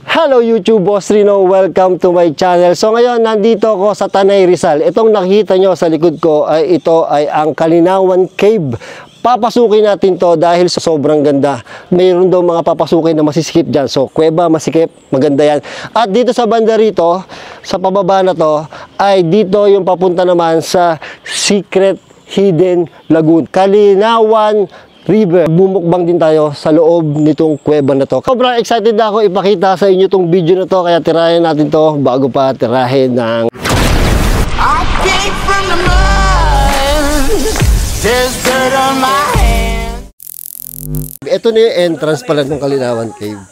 Hello YouTube, Boss Rino. Welcome to my channel. So ngayon, nandito ako sa Tanay Rizal. Itong nakikita nyo sa likod ko ay ito ay ang Kalinawan Cave. Papasukin natin to dahil sobrang ganda. Mayroon daw mga papasukin na masisikip dyan. So kuweba, masikip, maganda yan. At dito sa banda rito, sa pababa na to, ay dito yung papunta naman sa Secret Hidden Lagoon. Kalinawan River. Bumukbang din tayo sa loob nitong kuweba na to. Sobrang excited na ako ipakita sa inyo itong video na to, kaya tirahin natin to bago pa tirahin ng I came from the mud. There's dirt on my hand. Ito na yung entrance pala ng Kalinawan Cave.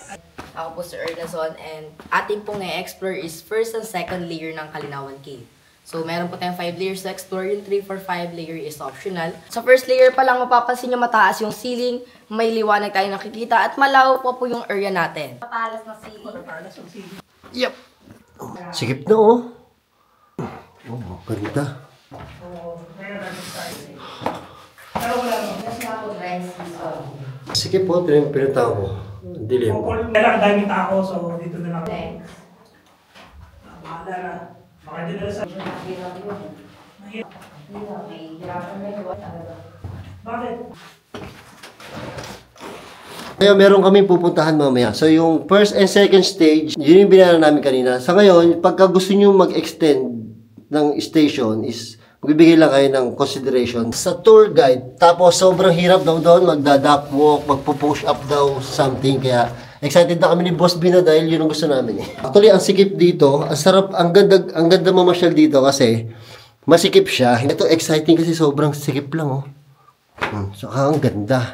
Ako po si Ernazon and ating pong na-explore is first and second layer ng Kalinawan Cave. So, meron po tayong 5 layers to explore. Yung 3, 4, 5 layer is optional. Sa first layer pa lang, mapapansin nyo mataas yung ceiling, may liwanag tayo nakikita, at malaw po yung area natin. Matalas na ceiling. Yep. Sikip na oh. Oh, ganda. Sikip po, pinataw mo. Dilim. Kailangan daming tao, so dito na lang. Bahala na. Baka din na sa... Bakit? Kaya meron kami pupuntahan mamaya. So yung first and second stage, yun yung binala namin kanina. Sa ngayon, pagka gusto nyo mag-extend ng station is magbibigay lang kayo ng consideration sa tour guide. Tapos sobrang hirap daw doon, magda-duck walk, magpo-push up daw something. Kaya excited na kami ni Boss Bina dahil yun ang gusto namin eh. Actually, ang sikip dito, ang sarap, ang ganda mamasyal dito kasi masikip siya. Ito exciting kasi sobrang sikip lang oh. Saka ang ganda.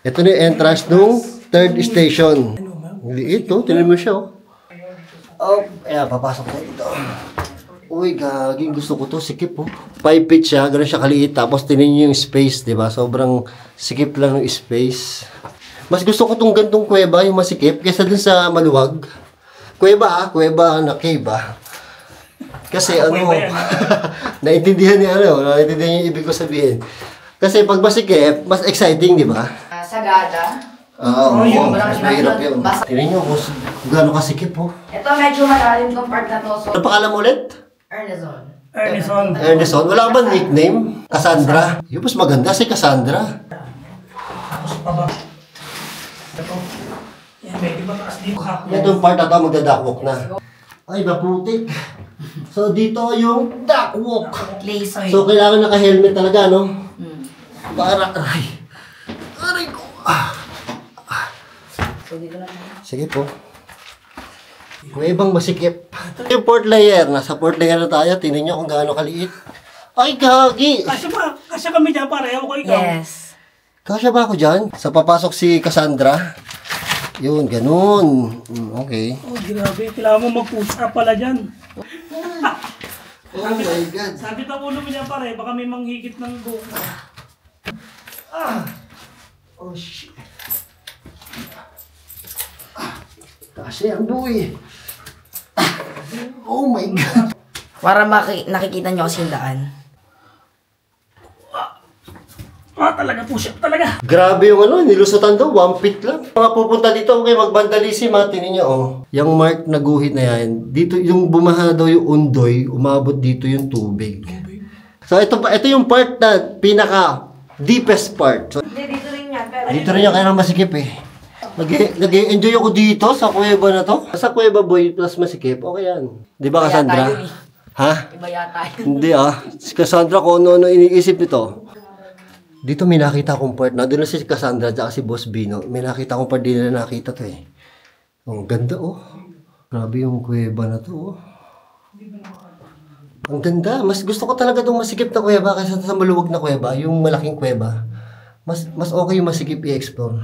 Ito na yung entrance nung third station. Liit oh, tinan mo siya oh. Oh, ayan, papasok tayo dito. Uy, gaging gusto ko to, sikip oh. 5 feet siya, gano'n siya kaliit. Tapos tinan nyo yung space, di ba? Sobrang sikip lang ng space. Mas gusto ko tong gantong kuweba, yung masikip, kaysa dun sa maluwag. Kuweba na cave ah. Kasi ano, naintindihan niya naintindihan niya yung ibig ko sabihin. Kasi pag masikip, mas exciting, di ba? Sagada. Oo, mas mahirap yun. Tingnan nyo, gano'ng kasikip oh. Ito medyo malalim tong part na to. So, Ano pangalan mo ulit? Ernazon. Ernazon. Wala ka ba nickname? Cassandra? Yung mas maganda si Cassandra. Tapos pa ba? Ito. Yan, medyo mataas dito hapon. Itong part na ito, magda-duckwalk na. Ay, maputik. So, dito yung duckwalk. Clay soil. So, kailangan naka-helmet talaga, no? Para, aray ko. So, dito na. Sige po. Kuwebang masikip. Yung fourth layer. Nasa fourth layer na tayo. Tingnan nyo kung gaano kaliit. Ay, gagi! Kasya kami dyan, pareho ko ikaw. Yes. Kasya ba ako dyan? Sa papasok si Cassandra. Yun, ganun. Okay. Oh, grabe. Kailangan mo mag-push up pala dyan. Oh my God. Sabi ng ulo mo dyan pare, baka may manghigit ng buhok. Oh shit. Kasi ang buhay. Oh my God. Para nakikita nyo kasi yung daan. Talaga push up talaga. Grabe yung ano, nilusutan daw, 1 feet lang. Mga pupunta dito, okay, magbandalism ha, tingnan nyo oh. Yung mark na guhit na yan, dito yung bumaha daw yung undoy, umabot dito yung tubig. So ito yung part na pinaka deepest part. So, Dito rin yan. Pero dito rin yung kailangan masikip eh. Nag-enjoy ako dito sa kuweba na to. Sa kuweba boy plus masikip, okay yan. Di ba Cassandra? Ha? Iba yata yun. Hindi ah. Si Cassandra kung ano iniisip nito. Dito may nakita akong part. Nandun na si Cassandra at si Boss Bino. May nakita akong part, di na nakita to eh. Oh, ganda oh. Grabe yung kuweba na to oh. Ang ganda. Mas gusto ko talaga itong masikip na kuweba kaysa sa maluwag na kuweba. Yung malaking kuweba. Mas okay yung masikip i-explore.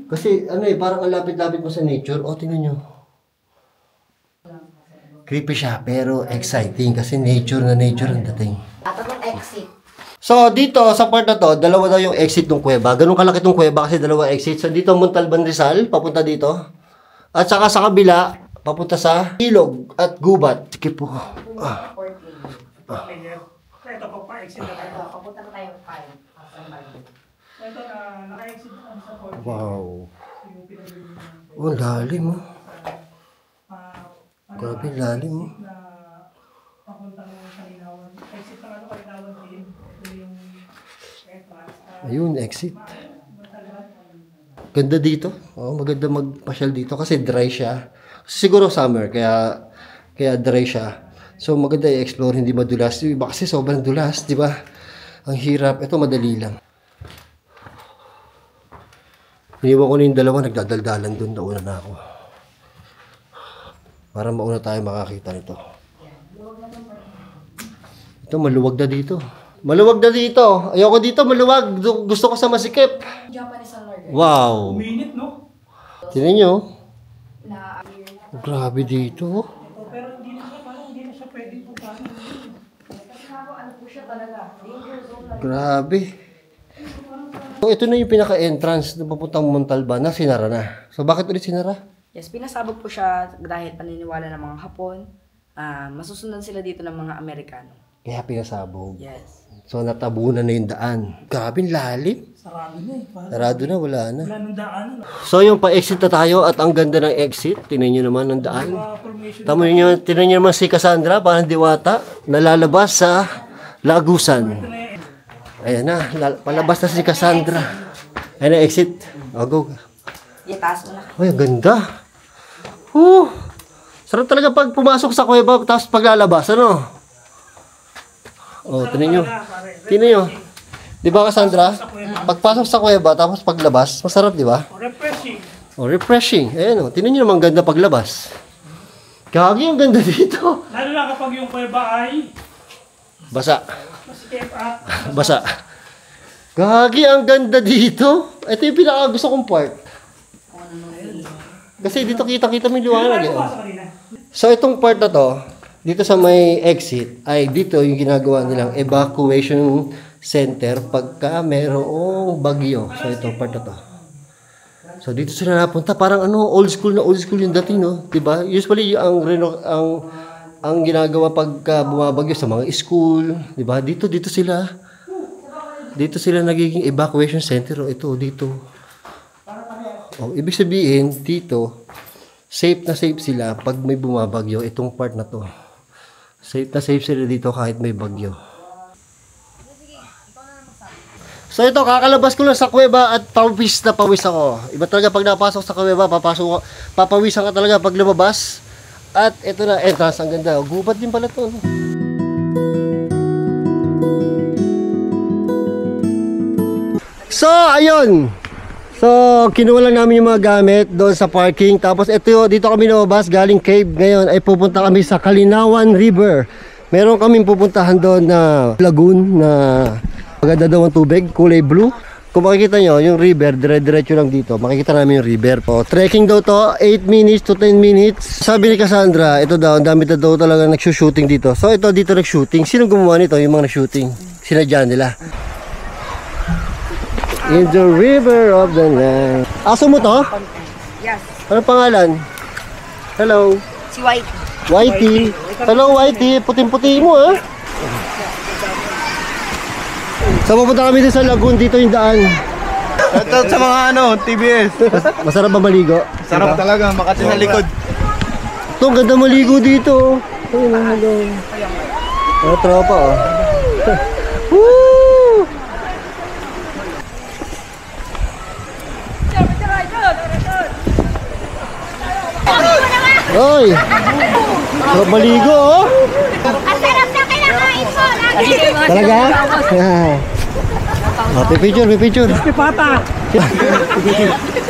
Kasi ano eh, parang ang lapit-lapit mo sa nature. O, tingnan nyo. Creepy siya, pero exciting. Kasi nature na nature ang dating. At itong exit. So, dito, sa part na to, dalawa daw yung exit ng kuweba. Ganun kalaki tong kuweba kasi dalawa exit. So, dito, Montalban Rizal, papunta dito. At saka sa kabila, papunta sa Ilog at Gubat. Sige po. Ito po pa, exit na tayo. Papunta na tayo 5. Ito na, naka-exit na kami sa 4. Wow. Yung pinag-ibig naman. Oh, lalim oh. Grabe, lalim oh. Na papunta ng Kalinawan. Exit ng Kalinawan din. Ito yung entrance. Ayun, exit. Ganda dito. Oh, maganda magpasyal dito kasi dry siya. Siguro summer, kaya dry siya. So maganda i-explore, hindi madulas. Yung iba kasi sobrang dulas, di ba? Ang hirap. Ito madali lang. Iniwan ko na yung dalawa, nagdadaldalan doon. Nauna na ako. Para mauna tayo makakita nito. Ito, maluwag na dito. Maluwag na dito. Ayoko dito, maluwag. Gusto ko sa masikip. Japanese Lord. Wow. Minute, no? Tingnan nyo. Na Grabe dito. Pero hindi na siya, parang hindi na siya pwedeng puntahan. kasi ano po siya talaga. Danger zone na. Grabe. So, ito na yung pinaka-entrance na papuntang Montalban na sinara na. So, bakit ulit sinara? Yes, pinasabog po siya dahil paniniwala ng mga Hapon. Masusundan sila dito ng mga Amerikano. Kaya pinasabog. Yes. So, natabunan na yung daan. Grabe, lalim. Sarado na eh. Parang Sarado na, wala na. wala nang daanan. So, yung pa-exit na tayo at ang ganda ng exit. Tingnan nyo naman ang daan. Formation. Tingnan nyo naman si Cassandra, parang diwata, nalalabas sa Lagusan. Ayan na, palabas na si Cassandra. Ayan na, exit. O, go. Itaas mo na. Ay, ang ganda. Sarap talaga pag pumasok sa kuweba tapos paglalabas, ano? Oh, tingnan nyo. Tingnan nyo. Di ba, Cassandra? Pagpasok sa kuweba tapos paglabas, masarap, di ba? Refreshing. Oh, refreshing. Ayan, oh. Tingnan nyo naman ganda paglabas. Gagi, ang ganda dito. Lalo na kapag yung kuweba ay Basa. masikip at Basa. Gagi, ang ganda dito. Ito yung pinaka gusto kong part. Kasi dito kita-kita mo yung liwanag. Eh. sa kanina. So, itong part na to, dito sa may exit, ay dito yung ginagawa nilang evacuation center pagka mayroong bagyo. So, itong part na to. So, dito sila napunta. Parang old school yung dating, no? Diba? Usually, ang ginagawa pagka bumabagyo sa mga school, diba? Dito sila nagiging evacuation center. O, ito, dito. O, ibig sabihin, dito, safe na safe sila pag may bumabagyo. Itong part na to. Safe na safe sila dito kahit may bagyo. So ito, kakalabas ko lang sa kuweba at pawis na pawis ako. Iba talaga pag napasok sa kuweba, papawisan ka talaga pag lumabas. At ito na, entrance, ang ganda. Gubat din pala to. So, ayun. So, kinuha lang namin yung mga gamit doon sa parking. Tapos ito, dito kami lumabas, galing cave. Ngayon ay pupunta kami sa Kalinawan River. Meron kaming pupuntahan doon na lagoon na maganda daw ang tubig, kulay blue. Kung makikita nyo, yung river, dire-diretso lang dito. Makikita namin yung river. O, trekking daw to, 8 minutes to 10 minutes. Sabi ni Cassandra, ito daw, ang dami na daw talaga nag-shooting dito. So, ito dito nag-shooting. Sino gumawa nito? Yung mga nag-shooting. Sinadya nila. In the river of the night. Aso mo to? Yes. Anong pangalan? Hello. Si White. Whitey. Hello, Whitey. Puting-puti mo, ha? So, pupunta kami din sa lagoon. Dito yung daan. Shoutout sa mga TBS. Masarap ba maligo? Sarap talaga, makati sa likod. Ito, ang ganda maligo dito. Ayun, hello. Mga tropa, oh. Woo! Oy! Sarap maligo, oh. Ang sarap na kinakain ko. Talaga? Oh, pipicture. Pipata!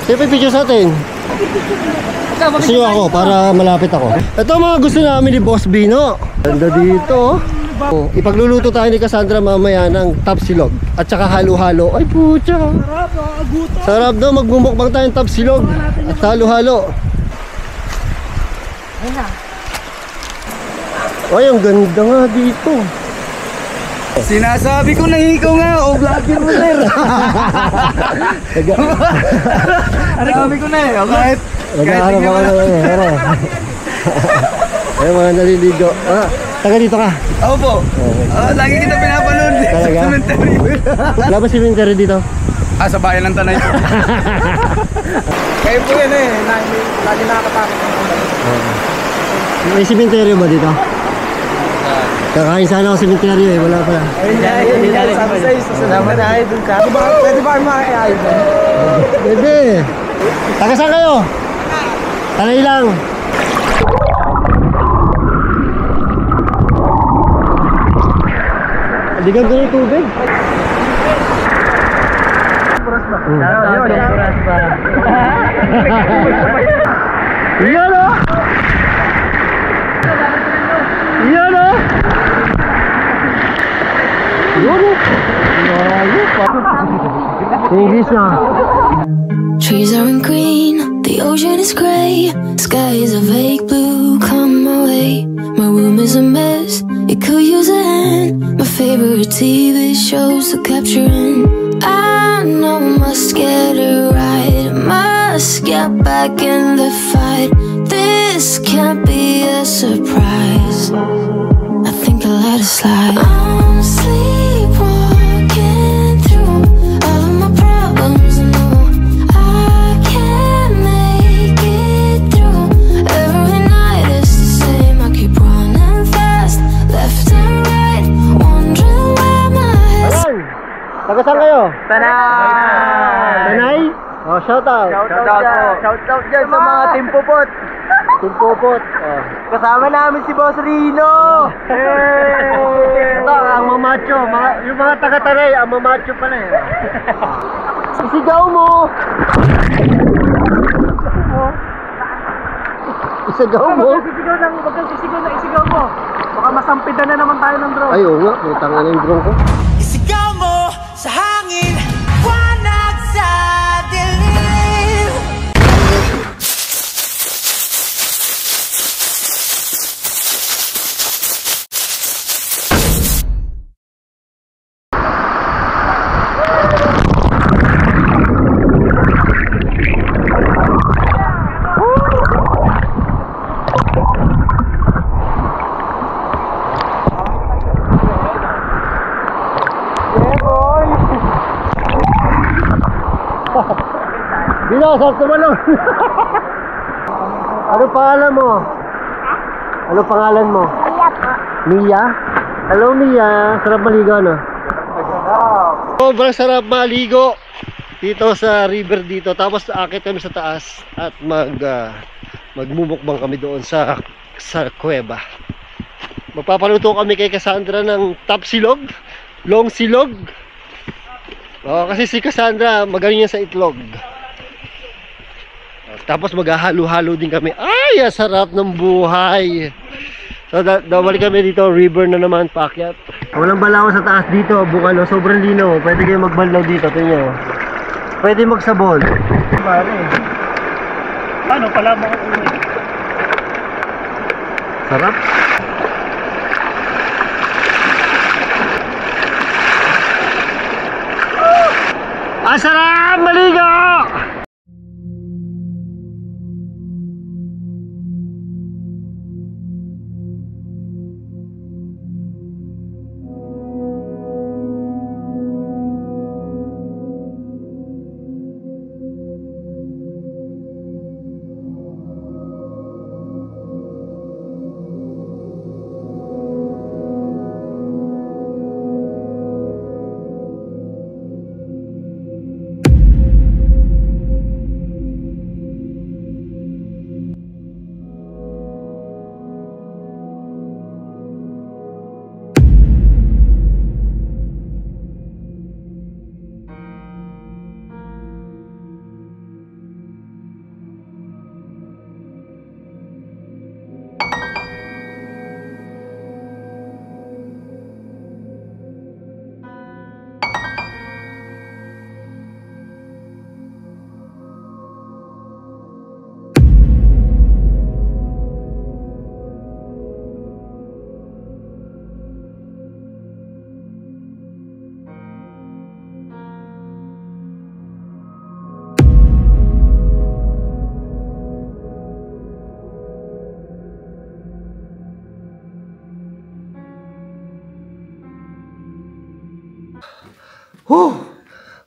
Sino pipicture sa atin? Gusto nyo ako para malapit ako. Ito mga gusto namin ni Boss Bino. Ganda dito. Oh, ipagluluto tayo ni Cassandra mamaya ng tapsilog at saka halo-halo. Ay pucha. Sarap daw, magmumukbang tayo ng tapsilog at halo-halo. Ay, ang ganda nga dito. Sinasabi ko na ikaw nga, vlogger mo sir. Sabi ko na kahit Nag-aarap ako na lang. Ay, mga naliligo. Taga dito ka. Opo. Lagi kita pinapanood. Talaga? Cemetery. Wala ba si Winter dito? Sa bayan ng Tanay. Kayo po yan eh. Lagi nakakatakot. May simenteryo ba dito? Kakain sana ako sa simenteryo eh, wala pala. Ayun, sabi sa'yo, sasama na kayo dun ka. Pwede ba kayo makakaya dun? Pwede. Taga saan kayo? Talay lang. Aligan ko yung tubig. Iyan o! Iyan o! Iyan o! English na. Trees aren't green, the ocean is gray, sky is a vague blue, come my way. My room is a mess, it could use a hand. My favorite TV shows are capturing. I know I must get it right, must get back in the fight. This can't be a surprise, I think I'll let it slide. I'm sleepwalking through all of my problems, no, I can't make it through. Every night is the same, I keep running fast, left and right, wondering where my head's. Ayan! Taga saan kayo? Tanay! Tanay? Oh, shout out. Shout out dyan sa mga timpupot. Timpupot. Oh. Kasama namin si Boss Rino! Ito, ang mamacho. Yung mga taga-Tanay, ang mamacho pala eh. Isigaw mo! Isigaw mo? Wag kang sisigaw na isigaw mo. Baka masampitan na naman tayo ng drone. Ay, oo nga. Putang ina yung drone ko. Isigaw mo sa hangin, wanag sa dilim. Binosok tumalon. Ano pangalan mo? Ano pangalan mo? Mia po. Mia? Hello Mia, sarap maligo no? Sobrang sarap maligo dito sa river dito. Tapos aakit kami sa taas at magmumukbang kami doon sa kuweba. Magpapaluto kami kay Cassandra ng top silog, long silog. Kasi si Cassandra magaling yan sa itlog. Tapos maghahalo-halo din kami. Ay, sarap ng buhay. So, balik kami dito, river na naman, paakyat. Walang balawan sa taas dito, Bukano, sobrang linaw. Pwede kayo magbanlaw dito, tingnan nyo. Pwede magsabon. Ano pala mo uwi? Sarap. Sarap maligo!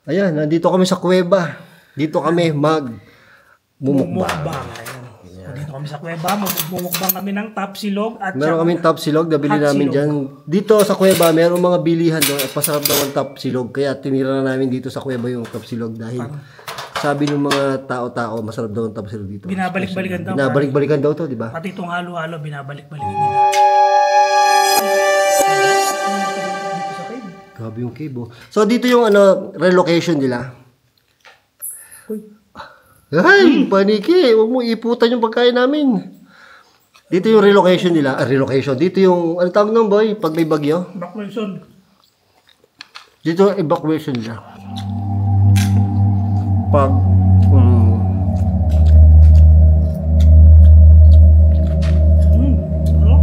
Ayan, nandito kami sa kuweba. Dito kami Mumukbang. Ayan. So, dito kami sa kuweba, mumukbang kami ng tapsilog at Meron kaming tapsilog, nabili hot namin silog. dyan. Dito sa kuweba, meron mga bilihan doon at pasarap daw ang tapsilog. Kaya tinira na namin dito sa kuweba yung tapsilog dahil sabi ng mga tao-tao, masarap daw ang tapsilog dito. Binabalik-balikan daw. Binabalik-balikan daw to, di ba? Pati itong halo-halo, binabalik-balikan nila. Grabe yung cave, oh. So, dito yung relocation nila. Ay, paniki. Huwag mo iputan yung pagkain namin. Dito yung relocation nila. Relocation. Dito yung, ano tawag nung boy? Pag may bagyo? Evacuation. Dito yung evacuation nila. Pag, Ano?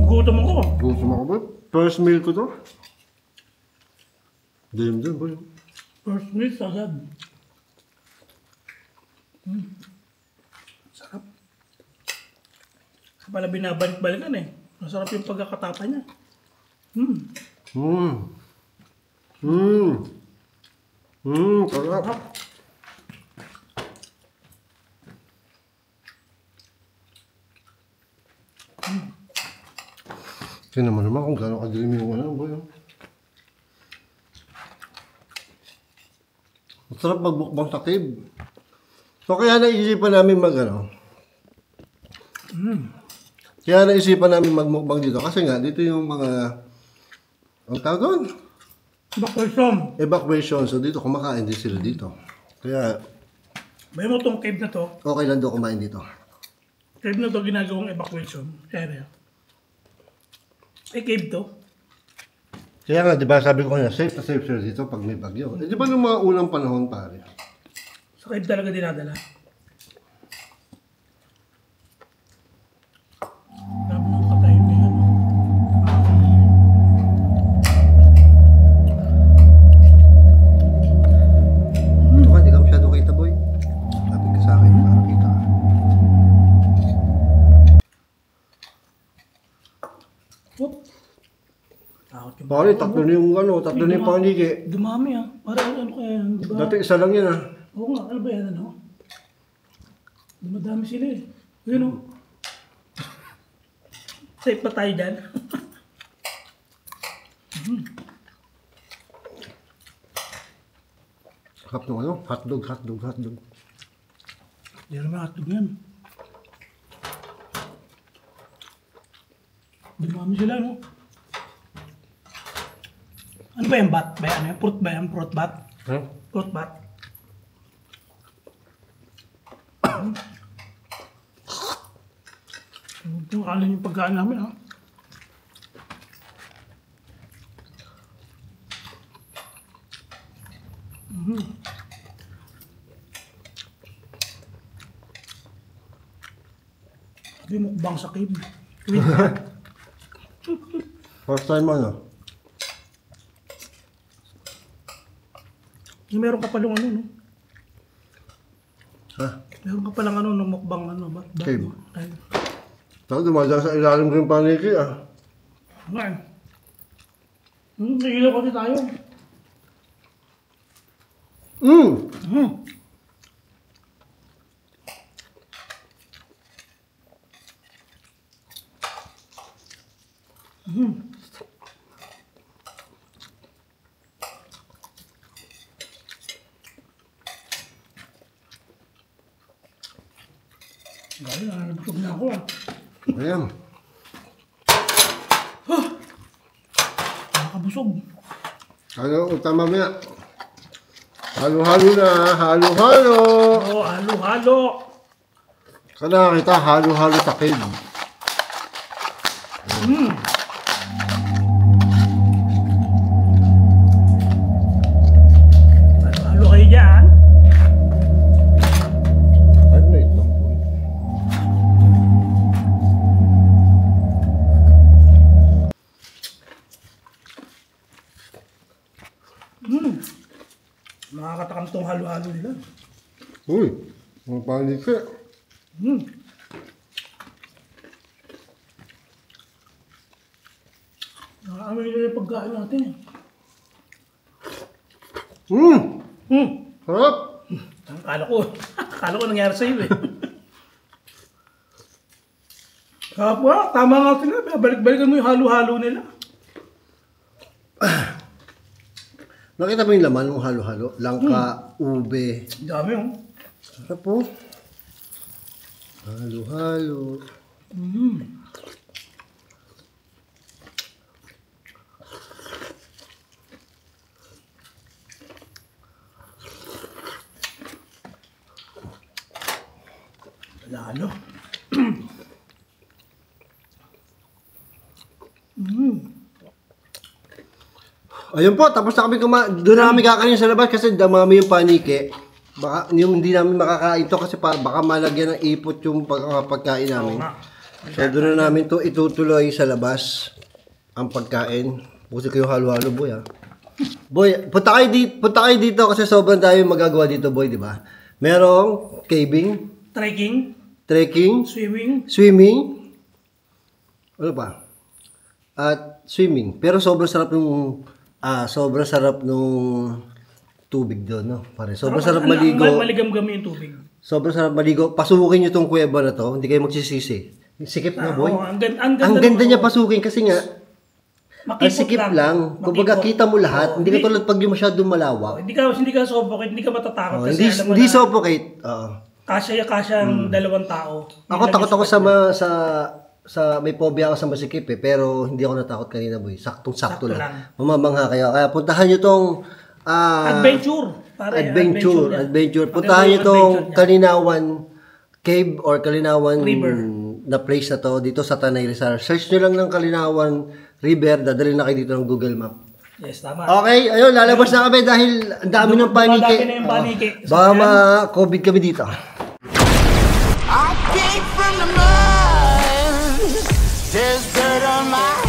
Gutom ako. gusto mo ko boy? First meal ko to. Dayam dyan boy. First meal, agad. Sarap. Pala binabalik-balikan eh. Masarap yung pagkakatapa niya. Sarap. Tingnan mo naman kung gano'ng kadilim yung boy. Masarap magbukbang sa cave. So kaya naisipan namin Kaya naisipan namin magmukbang dito kasi nga dito yung mga ang tawag doon? Evacuation. Evacuation. So dito kumakain din sila dito. Kaya May mo tong cave na to. okay lang daw kumain dito. Cave na to ginagawang evacuation area. Cave to. Kaya nga, di ba sabi ko kanya, safe na safe sila dito pag may bagyo. Eh, di ba nung mga unang panahon pare? Sa cave talaga dinadala. Grabe nung katayin niya yan. Ito ka, di ka masyado kita boy. Sabi ka sa akin, para kita ka. Whoop. Takot yung Pare, tatlo na yung tatlo na yung paniki. dumami ah. Parang ano kaya yan, diba? Dati isa lang yan Oo nga, ano ba yan ano? Dumadami sila eh. Yun o. Safe pa tayo dyan. Sarap nung hotdog. Hindi naman hotdog yan. Dumami sila no? Ano ba yung bat? Ba yan? Fruit ba yan? Fruit bat? Huh? Fruit bat? Yung alin yung pagkaan namin ha? Sabi mukbang sa cave. First time Yung meron ka palang ano, no? Ha? Meron ka palang ano, no, mukbang ano, ba? Cave. Ay, Tapos dumadaan sa ilalim ko yung paniki nga eh. Nagilaw kasi tayo. Dahil nalabutog na ako ah. Ayan. Nakabusog. Tama mamaya. Halo-halo na. Halo-halo. Oo, halo-halo. Kada kita halo-halo sa cave. Halo-halo kayo dyan. Ano na ito? Nakakatakam tong halo-halo nila. Uy, mga paniki. Nakaamoy nila yung pagkain natin eh. Sarap. Akala Akala ko nangyari sa'yo eh. Kapwa, tama nga sila. Balik-balikan mo yung halo-halo nila. Nakita mo yung laman ng halo-halo? Langka, ube. Dami oh. Sarap po. Halo-halo. Lalo. Ayun po, tapos na kami doon na kami kakain sa labas kasi damami yung panike. Baka yung hindi namin makakain to kasi baka malagyan ng ipot yung pagkain namin. So doon na namin to itutuloy sa labas ang pagkain. Busi kayo halo-halo boy ha. Boy, punta kayo dito kasi sobrang tayo magagawa dito boy, di ba? Merong caving, trekking, swimming, ano pa? At swimming. Pero sobrang sarap nung tubig doon, no? Pare, sobrang sarap maligo. Maligam-gam yung tubig. Sobrang sarap maligo. Pasukin niyo tong kuweba na to, hindi kayo magsisisi. Sikip na, boy. Ang ganda niya pasukin kasi nga ang sikip lang. Kumbaga kita mo lahat. Hindi ka tulad pag yung masyadong malawak. Hindi ka suffocate, hindi ka matatakot kasi hindi suffocate. Kasya ang 2 tao. Ako takot ako sa may phobia ako sa masikip eh, pero hindi ako natakot kanina boy. Saktong-sakto lang. Mamamangha kayo. Kaya puntahan niyo tong adventure. Puntahan niyo tong Kalinawan Cave or Kalinawan River na place na to dito sa Tanay Rizal. Search niyo lang ng Kalinawan River, dadalhin na kayo dito ng Google Map. Yes, tama. Okay, ayun, lalabas na kami dahil ang dami ng panike. Baka ma-COVID kami dito. I came from the mud. There's dirt on my